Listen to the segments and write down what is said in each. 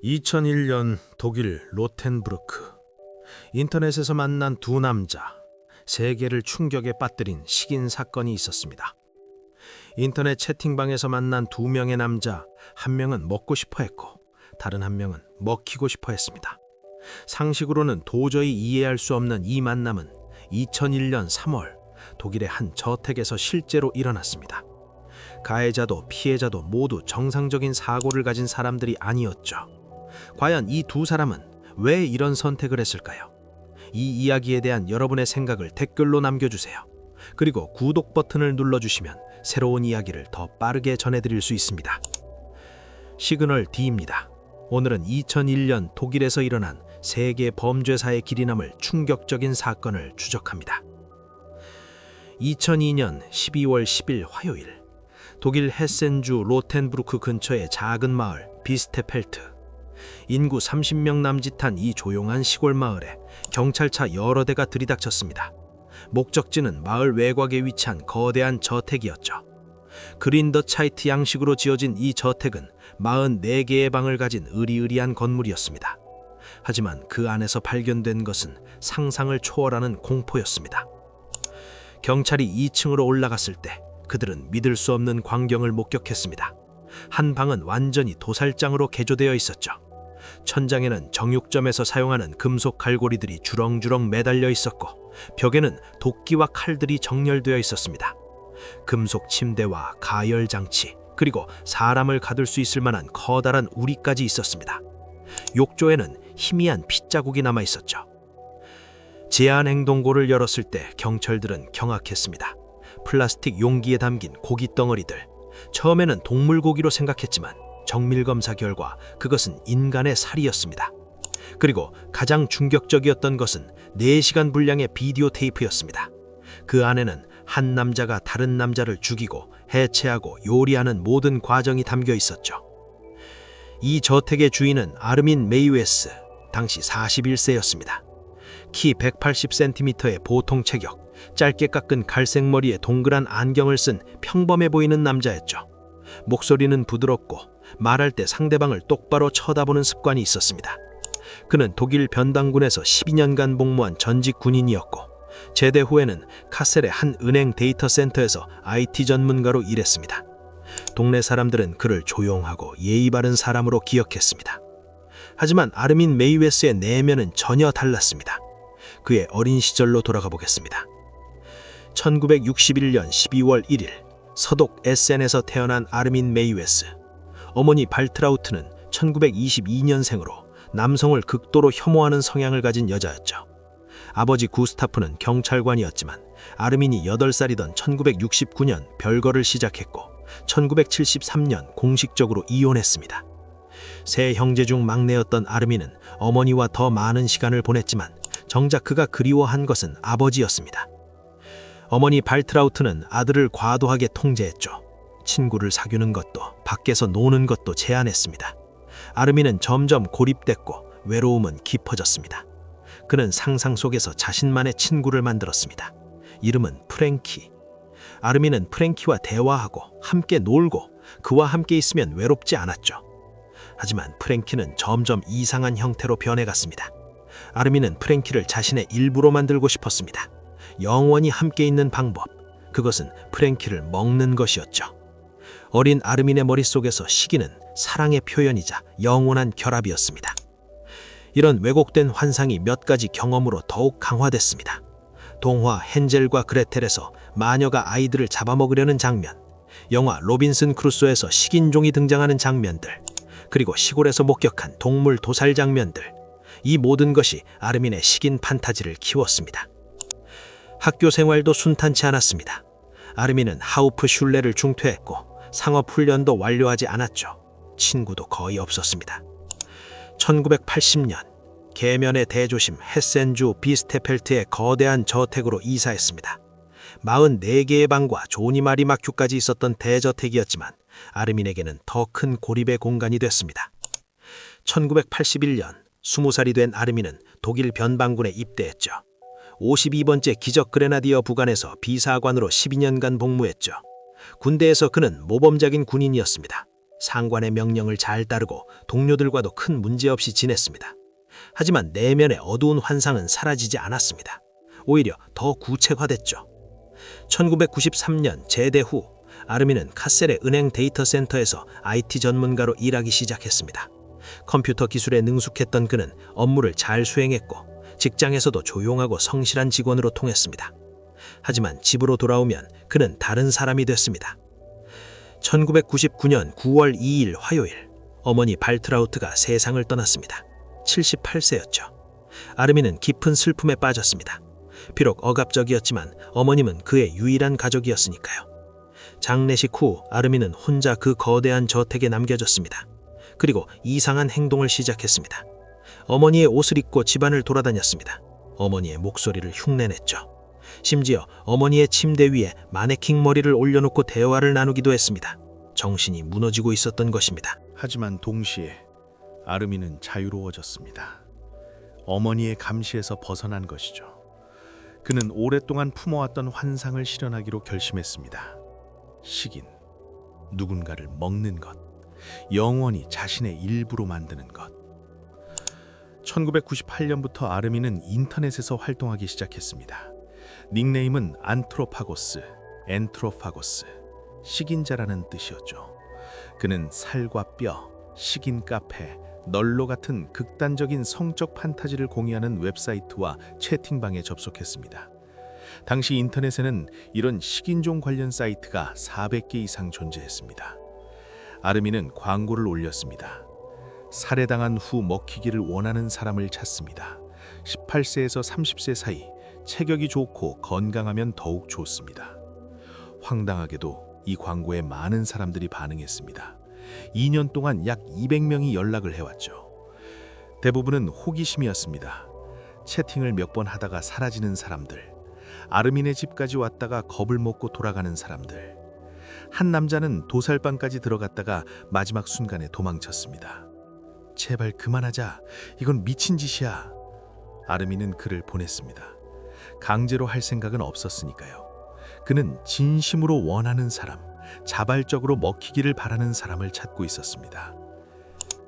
2001년 독일 로텐부르크. 인터넷에서 만난 두 남자, 세계를 충격에 빠뜨린 식인 사건이 있었습니다. 인터넷 채팅방에서 만난 두 명의 남자, 한 명은 먹고 싶어 했고 다른 한 명은 먹히고 싶어 했습니다. 상식으로는 도저히 이해할 수 없는 이 만남은 2001년 3월 독일의 한 저택에서 실제로 일어났습니다. 가해자도 피해자도 모두 정상적인 사고를 가진 사람들이 아니었죠. 과연 이 두 사람은 왜 이런 선택을 했을까요? 이 이야기에 대한 여러분의 생각을 댓글로 남겨주세요. 그리고 구독 버튼을 눌러주시면 새로운 이야기를 더 빠르게 전해드릴 수 있습니다. 시그널 D입니다. 오늘은 2001년 독일에서 일어난 세계 범죄사의 길이 남을 충격적인 사건을 추적합니다. 2002년 12월 10일 화요일, 독일 헤센주 로텐부르크 근처의 작은 마을 비스테펠트. 인구 30명 남짓한 이 조용한 시골 마을에 경찰차 여러 대가 들이닥쳤습니다. 목적지는 마을 외곽에 위치한 거대한 저택이었죠. 그린더차이트 양식으로 지어진 이 저택은 44개의 방을 가진 으리으리한 건물이었습니다. 하지만 그 안에서 발견된 것은 상상을 초월하는 공포였습니다. 경찰이 2층으로 올라갔을 때 그들은 믿을 수 없는 광경을 목격했습니다. 한 방은 완전히 도살장으로 개조되어 있었죠. 천장에는 정육점에서 사용하는 금속 갈고리들이 주렁주렁 매달려 있었고 벽에는 도끼와 칼들이 정렬되어 있었습니다. 금속 침대와 가열 장치, 그리고 사람을 가둘 수 있을 만한 커다란 우리까지 있었습니다. 욕조에는 희미한 핏자국이 남아 있었죠. 제한 행동고를 열었을 때 경찰들은 경악했습니다. 플라스틱 용기에 담긴 고기 덩어리들. 처음에는 동물 고기로 생각했지만 정밀 검사 결과 그것은 인간의 살이었습니다. 그리고 가장 충격적이었던 것은 4시간 분량의 비디오 테이프였습니다. 그 안에는 한 남자가 다른 남자를 죽이고 해체하고 요리하는 모든 과정이 담겨 있었죠. 이 저택의 주인은 아르민 메이웨스, 당시 41세였습니다. 키 180cm의 보통 체격, 짧게 깎은 갈색 머리에 동그란 안경을 쓴 평범해 보이는 남자였죠. 목소리는 부드럽고 말할 때 상대방을 똑바로 쳐다보는 습관이 있었습니다. 그는 독일 변당군에서 12년간 복무한 전직 군인이었고 제대 후에는 카셀의 한 은행 데이터 센터에서 IT 전문가로 일했습니다. 동네 사람들은 그를 조용하고 예의 바른 사람으로 기억했습니다. 하지만 아르민 메이웨스의 내면은 전혀 달랐습니다. 그의 어린 시절로 돌아가 보겠습니다. 1961년 12월 1일 서독 에센에서 태어난 아르민 메이웨스. 어머니 발트라우트는 1922년생으로 남성을 극도로 혐오하는 성향을 가진 여자였죠. 아버지 구스타프는 경찰관이었지만 아르민이 8살이던 1969년 별거를 시작했고 1973년 공식적으로 이혼했습니다. 세 형제 중 막내였던 아르민은 어머니와 더 많은 시간을 보냈지만 정작 그가 그리워한 것은 아버지였습니다. 어머니 발트라우트는 아들을 과도하게 통제했죠. 친구를 사귀는 것도 밖에서 노는 것도 제한했습니다. 아르민은 점점 고립됐고 외로움은 깊어졌습니다. 그는 상상 속에서 자신만의 친구를 만들었습니다. 이름은 프랭키. 아르민은 프랭키와 대화하고 함께 놀고 그와 함께 있으면 외롭지 않았죠. 하지만 프랭키는 점점 이상한 형태로 변해갔습니다. 아르민은 프랭키를 자신의 일부로 만들고 싶었습니다. 영원히 함께 있는 방법, 그것은 프랭키를 먹는 것이었죠. 어린 아르민의 머릿속에서 시기는 사랑의 표현이자 영원한 결합이었습니다. 이런 왜곡된 환상이 몇 가지 경험으로 더욱 강화됐습니다. 동화 헨젤과 그레텔에서 마녀가 아이들을 잡아먹으려는 장면, 영화 로빈슨 크루소에서 식인종이 등장하는 장면들, 그리고 시골에서 목격한 동물 도살 장면들, 이 모든 것이 아르민의 식인 판타지를 키웠습니다. 학교 생활도 순탄치 않았습니다. 아르민은 하우프슐레를 중퇴했고 상업훈련도 완료하지 않았죠. 친구도 거의 없었습니다. 1980년 계면의 대조심 헤센주 비스테펠트의 거대한 저택으로 이사했습니다. 44개의 방과 조니마리마큐까지 있었던 대저택이었지만 아르민에게는 더 큰 고립의 공간이 됐습니다. 1981년 20살이 된 아르민은 독일 변방군에 입대했죠. 52번째 기적 그레나디어 부관에서 비사관으로 12년간 복무했죠. 군대에서 그는 모범적인 군인이었습니다. 상관의 명령을 잘 따르고 동료들과도 큰 문제 없이 지냈습니다. 하지만 내면의 어두운 환상은 사라지지 않았습니다. 오히려 더 구체화됐죠. 1993년 제대 후 아르민은 카셀의 은행 데이터 센터에서 IT 전문가로 일하기 시작했습니다. 컴퓨터 기술에 능숙했던 그는 업무를 잘 수행했고 직장에서도 조용하고 성실한 직원으로 통했습니다. 하지만 집으로 돌아오면 그는 다른 사람이 됐습니다. 1999년 9월 2일 화요일, 어머니 발트라우트가 세상을 떠났습니다. 78세였죠. 아르민은 깊은 슬픔에 빠졌습니다. 비록 억압적이었지만 어머님은 그의 유일한 가족이었으니까요. 장례식 후 아르민은 혼자 그 거대한 저택에 남겨졌습니다. 그리고 이상한 행동을 시작했습니다. 어머니의 옷을 입고 집안을 돌아다녔습니다. 어머니의 목소리를 흉내냈죠. 심지어 어머니의 침대 위에 마네킹 머리를 올려놓고 대화를 나누기도 했습니다. 정신이 무너지고 있었던 것입니다. 하지만 동시에 아르민은 자유로워졌습니다. 어머니의 감시에서 벗어난 것이죠. 그는 오랫동안 품어왔던 환상을 실현하기로 결심했습니다. 식인, 누군가를 먹는 것, 영원히 자신의 일부로 만드는 것. 1998년부터 아르민은 인터넷에서 활동하기 시작했습니다. 닉네임은 안트로파고스, 엔트로파고스, 식인자라는 뜻이었죠. 그는 살과 뼈, 식인 카페, 널로 같은 극단적인 성적 판타지를 공유하는 웹사이트와 채팅방에 접속했습니다. 당시 인터넷에는 이런 식인종 관련 사이트가 400개 이상 존재했습니다. 아르민은 광고를 올렸습니다. 살해당한 후 먹히기를 원하는 사람을 찾습니다. 18세에서 30세 사이, 체격이 좋고 건강하면 더욱 좋습니다. 황당하게도 이 광고에 많은 사람들이 반응했습니다. 2년 동안 약 200명이 연락을 해왔죠. 대부분은 호기심이었습니다. 채팅을 몇 번 하다가 사라지는 사람들, 아르민의 집까지 왔다가 겁을 먹고 돌아가는 사람들. 한 남자는 도살방까지 들어갔다가 마지막 순간에 도망쳤습니다. 제발 그만하자. 이건 미친 짓이야. 아르민은 글을 보냈습니다. 강제로 할 생각은 없었으니까요. 그는 진심으로 원하는 사람, 자발적으로 먹히기를 바라는 사람을 찾고 있었습니다.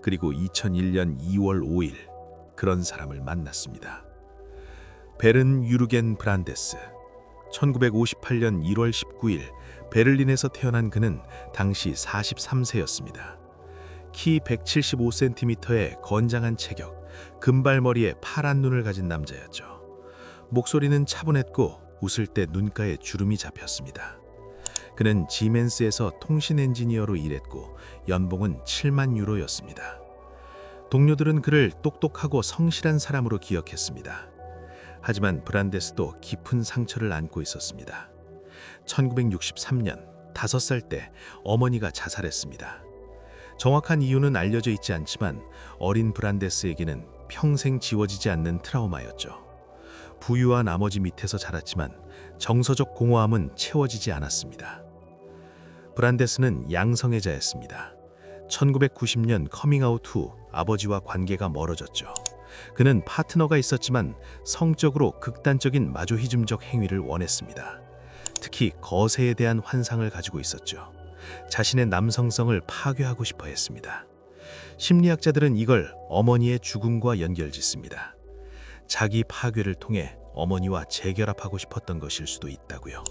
그리고 2001년 2월 5일 그런 사람을 만났습니다. 베른 유르겐 브란데스. 1958년 1월 19일 베를린에서 태어난 그는 당시 43세였습니다. 키 175cm의 건장한 체격, 금발머리에 파란 눈을 가진 남자였죠. 목소리는 차분했고 웃을 때 눈가에 주름이 잡혔습니다. 그는 지멘스에서 통신 엔지니어로 일했고 연봉은 7만 유로였습니다. 동료들은 그를 똑똑하고 성실한 사람으로 기억했습니다. 하지만 브란데스도 깊은 상처를 안고 있었습니다. 1963년 5살 때 어머니가 자살했습니다. 정확한 이유는 알려져 있지 않지만 어린 브란데스에게는 평생 지워지지 않는 트라우마였죠. 부유와 나머지 밑에서 자랐지만 정서적 공허함은 채워지지 않았습니다. 브란데스는 양성애자였습니다. 1990년 커밍아웃 후 아버지와 관계가 멀어졌죠. 그는 파트너가 있었지만 성적으로 극단적인 마조히즘적 행위를 원했습니다. 특히 거세에 대한 환상을 가지고 있었죠. 자신의 남성성을 파괴하고 싶어 했습니다. 심리학자들은 이걸 어머니의 죽음과 연결짓습니다. 자기 파괴를 통해 어머니와 재결합하고 싶었던 것일 수도 있다고요.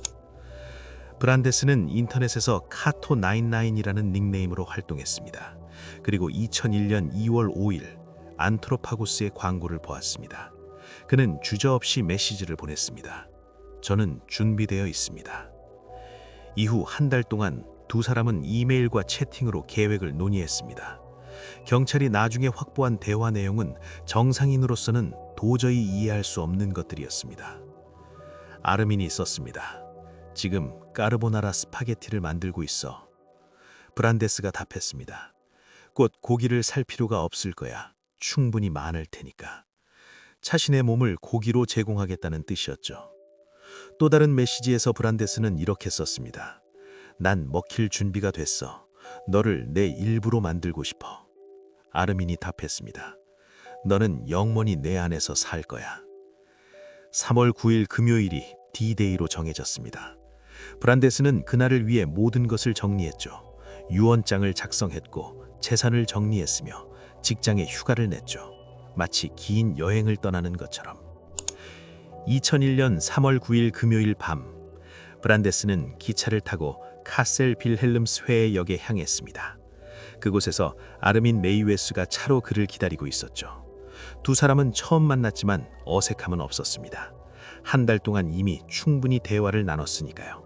브란데스는 인터넷에서 카토99이라는 닉네임으로 활동했습니다. 그리고 2001년 2월 5일 안트로파고스의 광고를 보았습니다. 그는 주저없이 메시지를 보냈습니다. 저는 준비되어 있습니다. 이후 한 달 동안 두 사람은 이메일과 채팅으로 계획을 논의했습니다. 경찰이 나중에 확보한 대화 내용은 정상인으로서는 도저히 이해할 수 없는 것들이었습니다. 아르민이 썼습니다. 지금 까르보나라 스파게티를 만들고 있어. 브란데스가 답했습니다. 곧 고기를 살 필요가 없을 거야. 충분히 많을 테니까. 자신의 몸을 고기로 제공하겠다는 뜻이었죠. 또 다른 메시지에서 브란데스는 이렇게 썼습니다. 난 먹힐 준비가 됐어. 너를 내 일부로 만들고 싶어. 아르민이 답했습니다. 너는 영원히 내 안에서 살 거야. 3월 9일 금요일이 D-Day로 정해졌습니다. 브란데스는 그날을 위해 모든 것을 정리했죠. 유언장을 작성했고 재산을 정리했으며 직장에 휴가를 냈죠. 마치 긴 여행을 떠나는 것처럼. 2001년 3월 9일 금요일 밤, 브란데스는 기차를 타고 카셀 빌헬름스 회의역에 향했습니다. 그곳에서 아르민 메이웨스가 차로 그를 기다리고 있었죠. 두 사람은 처음 만났지만 어색함은 없었습니다. 한 달 동안 이미 충분히 대화를 나눴으니까요.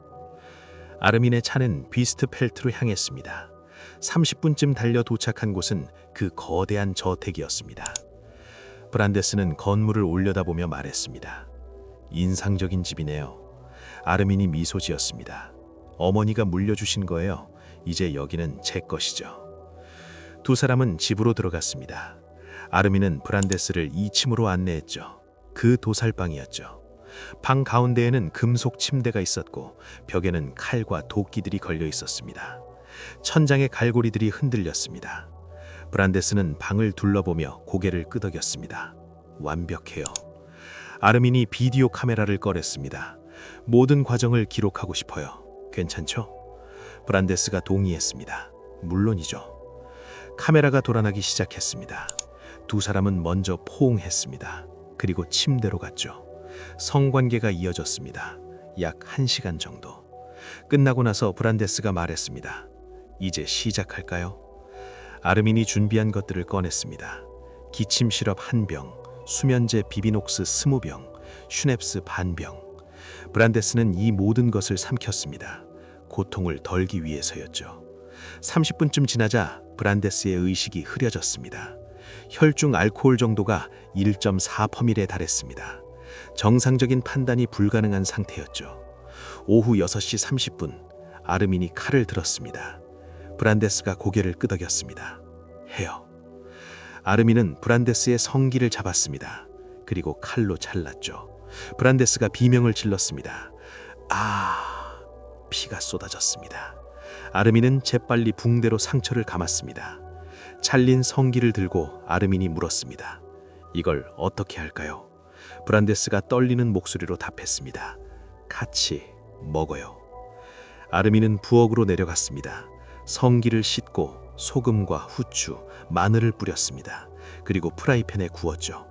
아르민의 차는 비스트펠트로 향했습니다. 30분쯤 달려 도착한 곳은 그 거대한 저택이었습니다. 브란데스는 건물을 올려다보며 말했습니다. 인상적인 집이네요. 아르민이 미소 지었습니다. 어머니가 물려주신 거예요. 이제 여기는 제 것이죠. 두 사람은 집으로 들어갔습니다. 아르민은 브란데스를 2층으로 안내했죠. 그 도살방이었죠. 방 가운데에는 금속 침대가 있었고 벽에는 칼과 도끼들이 걸려 있었습니다. 천장의 갈고리들이 흔들렸습니다. 브란데스는 방을 둘러보며 고개를 끄덕였습니다. 완벽해요. 아르민이 비디오 카메라를 꺼냈습니다. 모든 과정을 기록하고 싶어요. 괜찮죠? 브란데스가 동의했습니다. 물론이죠. 카메라가 돌아나기 시작했습니다. 두 사람은 먼저 포옹했습니다. 그리고 침대로 갔죠. 성관계가 이어졌습니다. 약 1시간 정도. 끝나고 나서 브란데스가 말했습니다. 이제 시작할까요? 아르민이 준비한 것들을 꺼냈습니다. 기침 시럽 1병, 수면제 비비녹스 20병, 슈넵스 반병. 브란데스는 이 모든 것을 삼켰습니다. 고통을 덜기 위해서였죠. 30분쯤 지나자 브란데스의 의식이 흐려졌습니다. 혈중 알코올 정도가 1.4%에 달했습니다. 정상적인 판단이 불가능한 상태였죠. 오후 6시 30분, 아르민이 칼을 들었습니다. 브란데스가 고개를 끄덕였습니다. 해요. 아르민은 브란데스의 성기를 잡았습니다. 그리고 칼로 잘랐죠. 브란데스가 비명을 질렀습니다. 피가 쏟아졌습니다. 아르민은 재빨리 붕대로 상처를 감았습니다. 잘린 성기를 들고 아르민이 물었습니다. 이걸 어떻게 할까요? 브란데스가 떨리는 목소리로 답했습니다. 같이 먹어요. 아르민은 부엌으로 내려갔습니다. 성기를 씻고 소금과 후추, 마늘을 뿌렸습니다. 그리고 프라이팬에 구웠죠.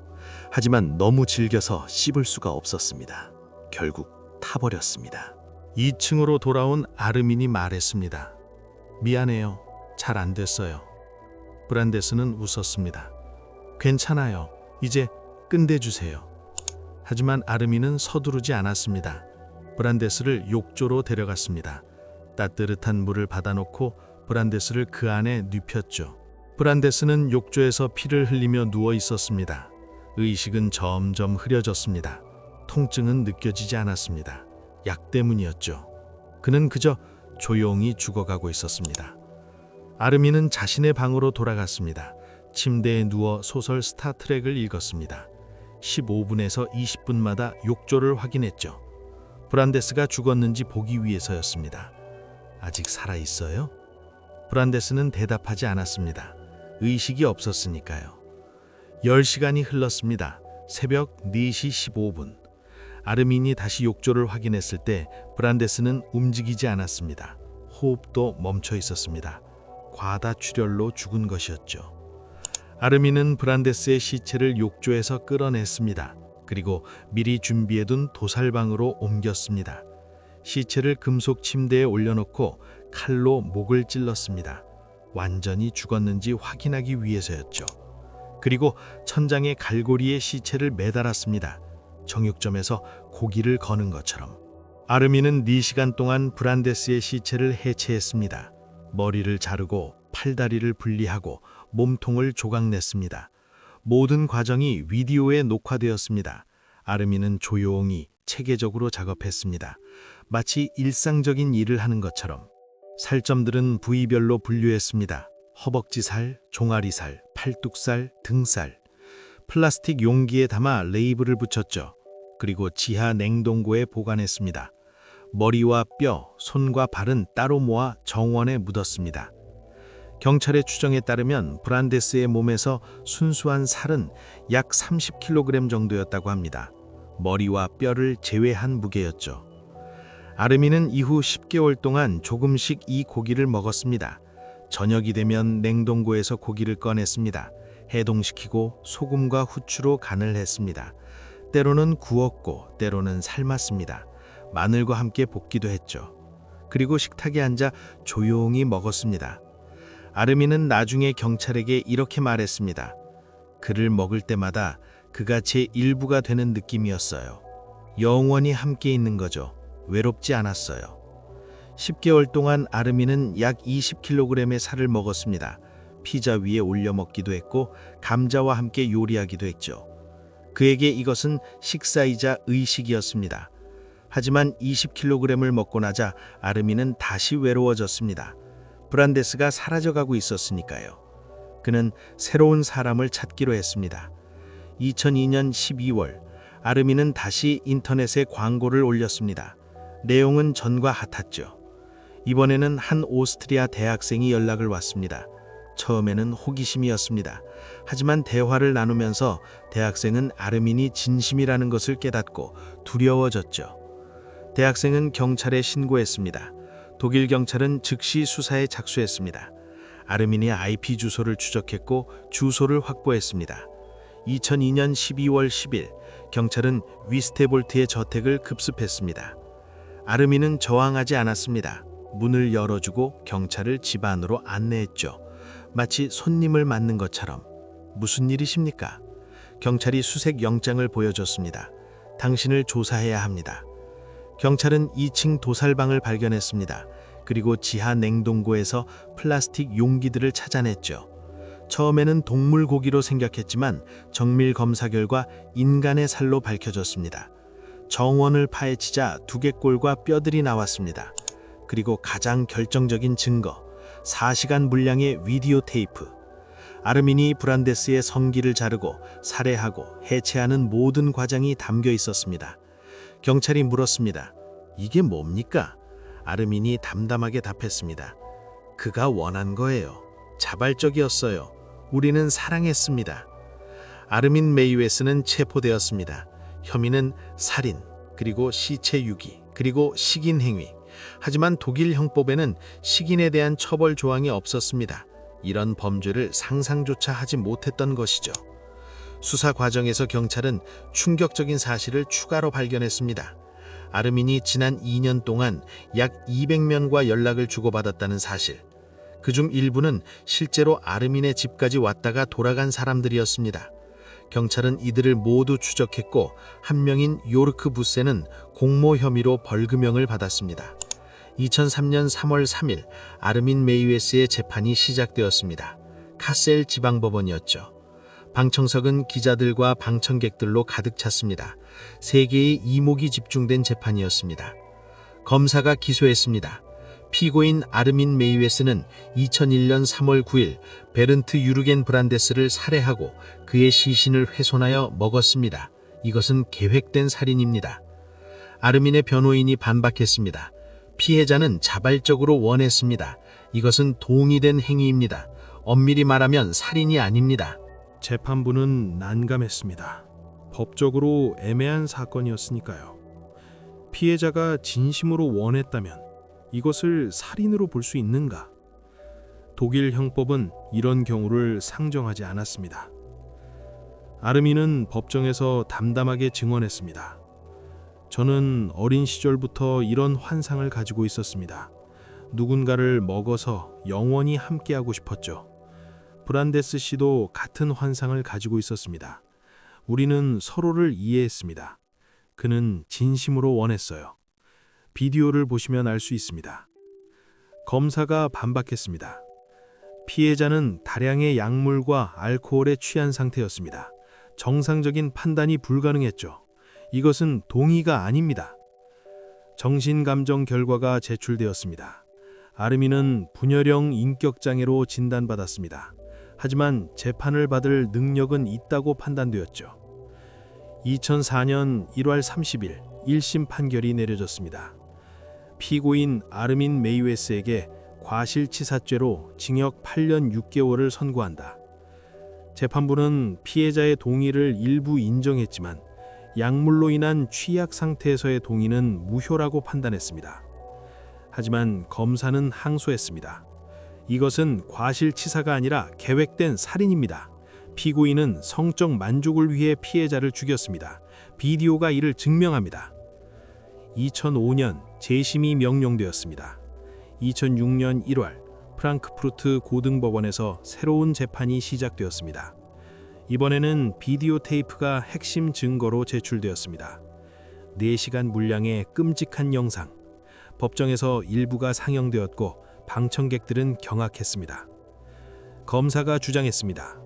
하지만 너무 질겨서 씹을 수가 없었습니다. 결국 타버렸습니다. 2층으로 돌아온 아르민이 말했습니다. 미안해요. 잘 안 됐어요. 브란데스는 웃었습니다. 괜찮아요. 이제 끝내주세요. 하지만 아르민은 서두르지 않았습니다. 브란데스를 욕조로 데려갔습니다. 따뜻한 물을 받아놓고 브란데스를 그 안에 눕혔죠. 브란데스는 욕조에서 피를 흘리며 누워 있었습니다. 의식은 점점 흐려졌습니다. 통증은 느껴지지 않았습니다. 약 때문이었죠. 그는 그저 조용히 죽어가고 있었습니다. 아르민은 자신의 방으로 돌아갔습니다. 침대에 누워 소설 스타트랙을 읽었습니다. 15분에서 20분마다 욕조를 확인했죠. 브란데스가 죽었는지 보기 위해서였습니다. 아직 살아있어요? 브란데스는 대답하지 않았습니다. 의식이 없었으니까요. 10시간이 흘렀습니다. 새벽 4시 15분. 아르민이 다시 욕조를 확인했을 때 브란데스는 움직이지 않았습니다. 호흡도 멈춰 있었습니다. 과다출혈로 죽은 것이었죠. 아르민은 브란데스의 시체를 욕조에서 끌어냈습니다. 그리고 미리 준비해둔 도살방으로 옮겼습니다. 시체를 금속 침대에 올려놓고 칼로 목을 찔렀습니다. 완전히 죽었는지 확인하기 위해서였죠. 그리고 천장에 갈고리에 시체를 매달았습니다. 정육점에서 고기를 거는 것처럼. 아르민은 4시간 동안 브란데스의 시체를 해체했습니다. 머리를 자르고 팔다리를 분리하고 몸통을 조각냈습니다. 모든 과정이 비디오에 녹화되었습니다. 아르민은 조용히 체계적으로 작업했습니다. 마치 일상적인 일을 하는 것처럼. 살점들은 부위별로 분류했습니다. 허벅지살, 종아리살, 팔뚝살, 등살. 플라스틱 용기에 담아 레이블을 붙였죠. 그리고 지하 냉동고에 보관했습니다. 머리와 뼈, 손과 발은 따로 모아 정원에 묻었습니다. 경찰의 추정에 따르면 브란데스의 몸에서 순수한 살은 약 30kg 정도였다고 합니다. 머리와 뼈를 제외한 무게였죠. 아르민은 이후 10개월 동안 조금씩 이 고기를 먹었습니다. 저녁이 되면 냉동고에서 고기를 꺼냈습니다. 해동시키고 소금과 후추로 간을 했습니다. 때로는 구웠고 때로는 삶았습니다. 마늘과 함께 볶기도 했죠. 그리고 식탁에 앉아 조용히 먹었습니다. 아르민은 나중에 경찰에게 이렇게 말했습니다. 그를 먹을 때마다 그가 제 일부가 되는 느낌이었어요. 영원히 함께 있는 거죠. 외롭지 않았어요. 10개월 동안 아르민은 약 20kg의 살을 먹었습니다. 피자 위에 올려 먹기도 했고 감자와 함께 요리하기도 했죠. 그에게 이것은 식사이자 의식이었습니다. 하지만 20kg을 먹고 나자 아르민은 다시 외로워졌습니다. 브란데스가 사라져가고 있었으니까요. 그는 새로운 사람을 찾기로 했습니다. 2002년 12월 아르민은 다시 인터넷에 광고를 올렸습니다. 내용은 전과 같았죠. 이번에는 한 오스트리아 대학생이 연락을 왔습니다. 처음에는 호기심이었습니다. 하지만 대화를 나누면서 대학생은 아르민이 진심이라는 것을 깨닫고 두려워졌죠. 대학생은 경찰에 신고했습니다. 독일 경찰은 즉시 수사에 착수했습니다. 아르민이 IP 주소를 추적했고 주소를 확보했습니다. 2002년 12월 10일 경찰은 위스테볼트의 저택을 급습했습니다. 아르민은 저항하지 않았습니다. 문을 열어주고 경찰을 집 안으로 안내했죠. 마치 손님을 맞는 것처럼. 무슨 일이십니까? 경찰이 수색 영장을 보여줬습니다. 당신을 조사해야 합니다. 경찰은 2층 도살방을 발견했습니다. 그리고 지하 냉동고에서 플라스틱 용기들을 찾아냈죠. 처음에는 동물 고기로 생각했지만 정밀 검사 결과 인간의 살로 밝혀졌습니다. 정원을 파헤치자 두개골과 뼈들이 나왔습니다. 그리고 가장 결정적인 증거, 4시간 분량의 비디오 테이프. 아르민이 브란데스의 성기를 자르고 살해하고 해체하는 모든 과정이 담겨 있었습니다. 경찰이 물었습니다. 이게 뭡니까? 아르민이 담담하게 답했습니다. 그가 원한 거예요. 자발적이었어요. 우리는 사랑했습니다. 아르민 메이웨스는 체포되었습니다. 혐의는 살인, 그리고 시체 유기, 그리고 식인 행위. 하지만 독일 형법에는 식인에 대한 처벌 조항이 없었습니다. 이런 범죄를 상상조차 하지 못했던 것이죠. 수사 과정에서 경찰은 충격적인 사실을 추가로 발견했습니다. 아르민이 지난 2년 동안 약 200명과 연락을 주고받았다는 사실. 그중 일부는 실제로 아르민의 집까지 왔다가 돌아간 사람들이었습니다. 경찰은 이들을 모두 추적했고 한 명인 요르크 부세는 공모 혐의로 벌금형을 받았습니다. 2003년 3월 3일 아르민 메이웨스의 재판이 시작되었습니다. 카셀 지방법원이었죠. 방청석은 기자들과 방청객들로 가득 찼습니다. 세 개의 이목이 집중된 재판이었습니다. 검사가 기소했습니다. 피고인 아르민 메이웨스는 2001년 3월 9일 베른트 유르겐 브란데스를 살해하고 그의 시신을 훼손하여 먹었습니다. 이것은 계획된 살인입니다. 아르민의 변호인이 반박했습니다. 피해자는 자발적으로 원했습니다. 이것은 동의된 행위입니다. 엄밀히 말하면 살인이 아닙니다. 재판부는 난감했습니다. 법적으로 애매한 사건이었으니까요. 피해자가 진심으로 원했다면 이것을 살인으로 볼 수 있는가? 독일 형법은 이런 경우를 상정하지 않았습니다. 아르민은 법정에서 담담하게 증언했습니다. 저는 어린 시절부터 이런 환상을 가지고 있었습니다. 누군가를 먹어서 영원히 함께하고 싶었죠. 브란데스 씨도 같은 환상을 가지고 있었습니다. 우리는 서로를 이해했습니다. 그는 진심으로 원했어요. 비디오를 보시면 알 수 있습니다. 검사가 반박했습니다. 피해자는 다량의 약물과 알코올에 취한 상태였습니다. 정상적인 판단이 불가능했죠. 이것은 동의가 아닙니다. 정신감정 결과가 제출되었습니다. 아르민은 분열형 인격장애로 진단받았습니다. 하지만 재판을 받을 능력은 있다고 판단되었죠. 2004년 1월 30일 1심 판결이 내려졌습니다. 피고인 아르민 메이웨스에게 과실치사죄로 징역 8년 6개월을 선고한다. 재판부는 피해자의 동의를 일부 인정했지만 약물로 인한 취약 상태에서의 동의는 무효라고 판단했습니다. 하지만 검사는 항소했습니다. 이것은 과실치사가 아니라 계획된 살인입니다. 피고인은 성적 만족을 위해 피해자를 죽였습니다. 비디오가 이를 증명합니다. 2005년 재심이 명령되었습니다. 2006년 1월 프랑크푸르트 고등법원에서 새로운 재판이 시작되었습니다. 이번에는 비디오 테이프가 핵심 증거로 제출되었습니다. 4시간 분량의 끔찍한 영상. 법정에서 일부가 상영되었고 방청객들은 경악했습니다. 검사가 주장했습니다.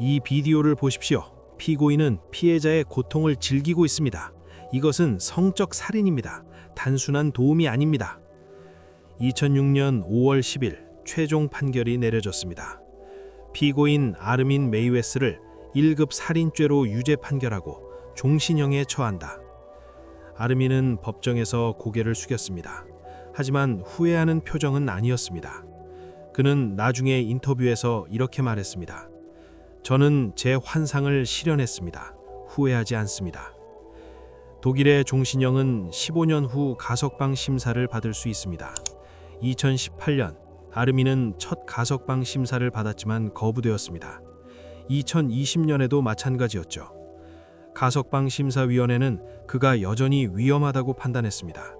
이 비디오를 보십시오. 피고인은 피해자의 고통을 즐기고 있습니다. 이것은 성적 살인입니다. 단순한 도움이 아닙니다. 2006년 5월 10일 최종 판결이 내려졌습니다. 피고인 아르민 메이웨스를 1급 살인죄로 유죄 판결하고 종신형에 처한다. 아르민은 법정에서 고개를 숙였습니다. 하지만 후회하는 표정은 아니었습니다. 그는 나중에 인터뷰에서 이렇게 말했습니다. 저는 제 환상을 실현했습니다. 후회하지 않습니다. 독일의 종신형은 15년 후 가석방 심사를 받을 수 있습니다. 2018년 아르민은 첫 가석방 심사를 받았지만 거부되었습니다. 2020년에도 마찬가지였죠. 가석방 심사위원회는 그가 여전히 위험하다고 판단했습니다.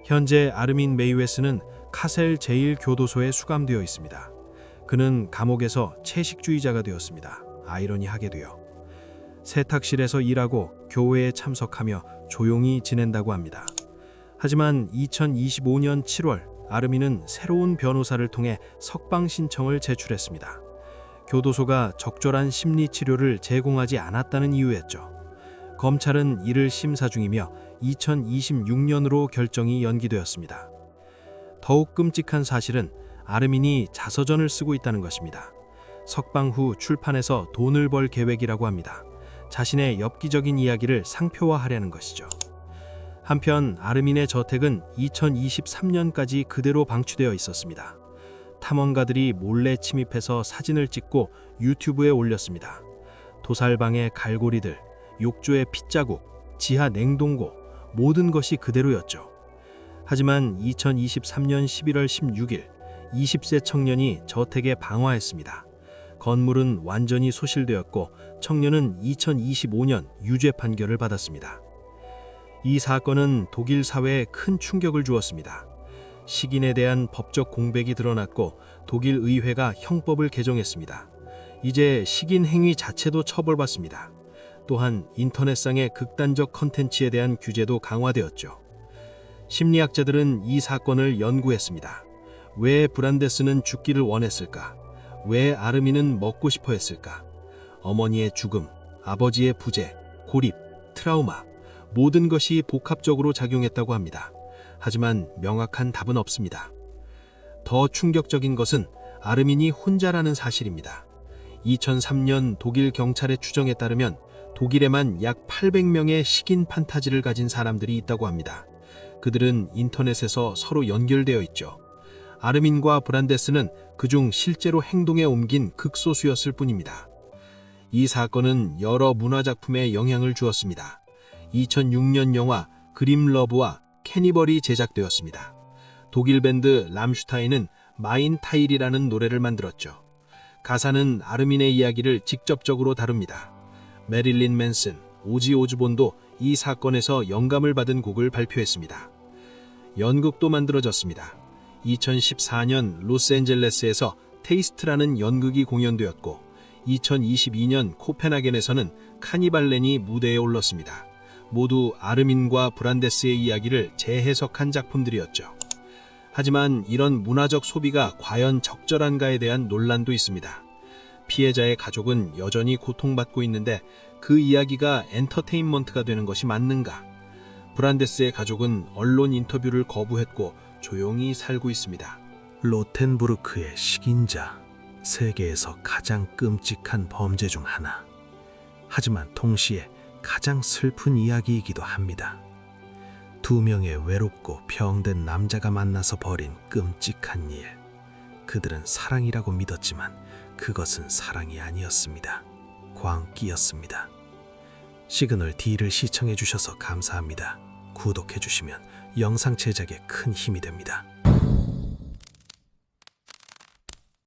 현재 아르민 메이웨스는 카셀 제1교도소에 수감되어 있습니다. 그는 감옥에서 채식주의자가 되었습니다. 아이러니하게도요. 세탁실에서 일하고 교회에 참석하며 조용히 지낸다고 합니다. 하지만 2025년 7월 아르민은 새로운 변호사를 통해 석방 신청을 제출했습니다. 교도소가 적절한 심리 치료를 제공하지 않았다는 이유였죠. 검찰은 이를 심사 중이며 2026년으로 결정이 연기되었습니다. 더욱 끔찍한 사실은 아르민이 자서전을 쓰고 있다는 것입니다. 석방 후 출판해서 돈을 벌 계획이라고 합니다. 자신의 엽기적인 이야기를 상표화하려는 것이죠. 한편 아르민의 저택은 2023년까지 그대로 방치되어 있었습니다. 탐험가들이 몰래 침입해서 사진을 찍고 유튜브에 올렸습니다. 도살방의 갈고리들, 욕조의 핏자국, 지하 냉동고, 모든 것이 그대로였죠. 하지만 2023년 11월 16일 20세 청년이 저택에 방화했습니다. 건물은 완전히 소실되었고 청년은 2025년 유죄 판결을 받았습니다. 이 사건은 독일 사회에 큰 충격을 주었습니다. 식인에 대한 법적 공백이 드러났고 독일 의회가 형법을 개정했습니다. 이제 식인 행위 자체도 처벌받습니다. 또한 인터넷상의 극단적 컨텐츠에 대한 규제도 강화되었죠. 심리학자들은 이 사건을 연구했습니다. 왜 브란데스는 죽기를 원했을까? 왜 아르민은 먹고 싶어 했을까? 어머니의 죽음, 아버지의 부재, 고립, 트라우마, 모든 것이 복합적으로 작용했다고 합니다. 하지만 명확한 답은 없습니다. 더 충격적인 것은 아르민이 혼자라는 사실입니다. 2003년 독일 경찰의 추정에 따르면 독일에만 약 800명의 식인 판타지를 가진 사람들이 있다고 합니다. 그들은 인터넷에서 서로 연결되어 있죠. 아르민과 브란데스는 그중 실제로 행동에 옮긴 극소수였을 뿐입니다. 이 사건은 여러 문화작품에 영향을 주었습니다. 2006년 영화 그림 러브와 캐니벌이 제작되었습니다. 독일 밴드 람슈타인은 마인 타일이라는 노래를 만들었죠. 가사는 아르민의 이야기를 직접적으로 다룹니다. 메릴린 맨슨, 오지 오즈본도 이 사건에서 영감을 받은 곡을 발표했습니다. 연극도 만들어졌습니다. 2014년 로스앤젤레스에서 테이스트라는 연극이 공연되었고 2022년 코펜하겐에서는 카니발렌이 무대에 올랐습니다. 모두 아르민과 브란데스의 이야기를 재해석한 작품들이었죠. 하지만 이런 문화적 소비가 과연 적절한가에 대한 논란도 있습니다. 피해자의 가족은 여전히 고통받고 있는데 그 이야기가 엔터테인먼트가 되는 것이 맞는가? 브란데스의 가족은 언론 인터뷰를 거부했고 조용히 살고 있습니다. 로텐부르크의 식인자, 세계에서 가장 끔찍한 범죄 중 하나. 하지만 동시에 가장 슬픈 이야기이기도 합니다. 2명의 외롭고 병든 남자가 만나서 벌인 끔찍한 일. 그들은 사랑이라고 믿었지만 그것은 사랑이 아니었습니다. 광기였습니다. 시그널 D를 시청해 주셔서 감사합니다. 구독해 주시면 영상 제작에 큰 힘이 됩니다.